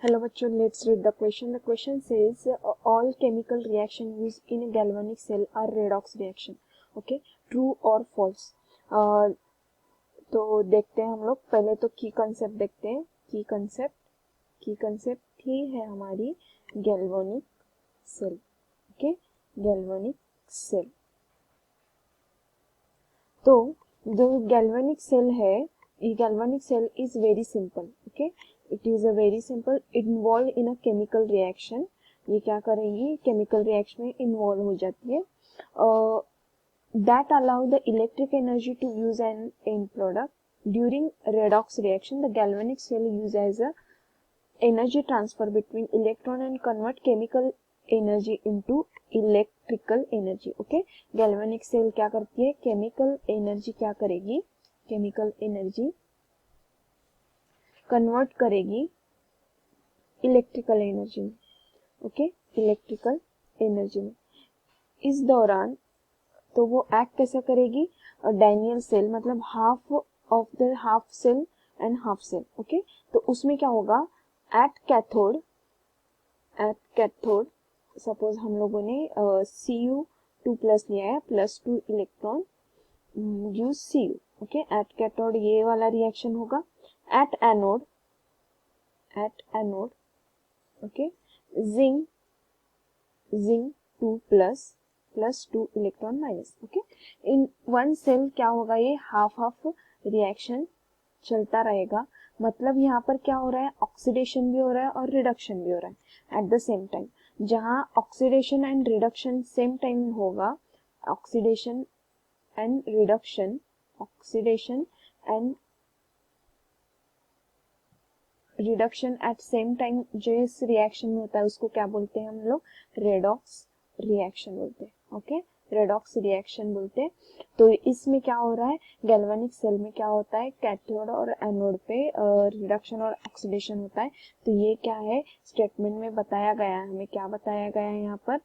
Hello bachcho, let's read the question. The question says all chemical reaction used in a galvanic cell are redox reaction. Okay, true or false? तो देखते हैं हम लोग. पहले तो की कंसेप्ट देखते हैं. की कंसेप्ट ही है हमारी galvanic cell. Okay, galvanic cell. तो जो गैल्वेनिक सेल है, ये galvanic cell is very simple. Okay, it is a very simple, involve in a chemical reaction. ये क्या करेगी, केमिकल रिएक्शन में इन्वॉल्व हो जाती है. That allow the electric energy to use an end product. During redox reaction the galvanic cell use as a energy transfer between electron and convert chemical energy into electrical energy. Okay, galvanic cell क्या करती है, chemical energy क्या करेगी, chemical energy convert करेगी electrical energy में. Okay, electrical energy में. इस दौरान तो वो एक्ट कैसे करेगी, डैनियल सेल मतलब half of the half cell and half cell. Okay, तो उसमें क्या होगा, एट कैथोड सपोज हम लोगों ने Cu2+ लिया है, +2 electron gives Cu. Okay, at cathode ये वाला रिएक्शन होगा. At anode okay, zinc 2+2 electron minus. Okay, in one cell क्या होगा, ये हाफ रिएक्शन चलता रहेगा. मतलब यहाँ पर क्या हो रहा है, ऑक्सीडेशन भी हो रहा है और रिडक्शन भी हो रहा है एट द सेम टाइम. जहाँ oxidation and reduction same time होगा, oxidation and reduction at same time जो इस रिएक्शन में होता है उसको क्या बोलते हैं हम लोग, रेडॉक्स रिएक्शन बोलते हैं. ओके, रेडॉक्स रिएक्शन बोलते हैं. तो इसमें क्या हो रहा है, गैल्वेनिक सेल में क्या होता है, कैथोड और एनोड पे रिडक्शन और ऑक्सीडेशन होता है. तो ये क्या है, स्टेटमेंट में बताया गया है. हमें क्या बताया गया है यहाँ पर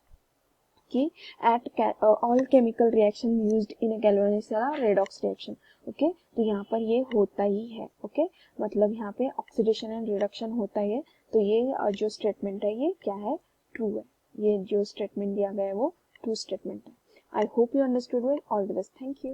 कि at all chemical reaction used in a galvanic cell are redox reaction. Okay, तो यहाँ पर ये होता ही है. ओके, मतलब यहाँ पे ऑक्सीडेशन एंड रिडक्शन होता ही है. तो ये जो स्टेटमेंट है ये क्या है, ट्रू है. ये जो स्टेटमेंट दिया गया है वो ट्रू स्टेटमेंट है. I hope you understood well. All the best. Thank you.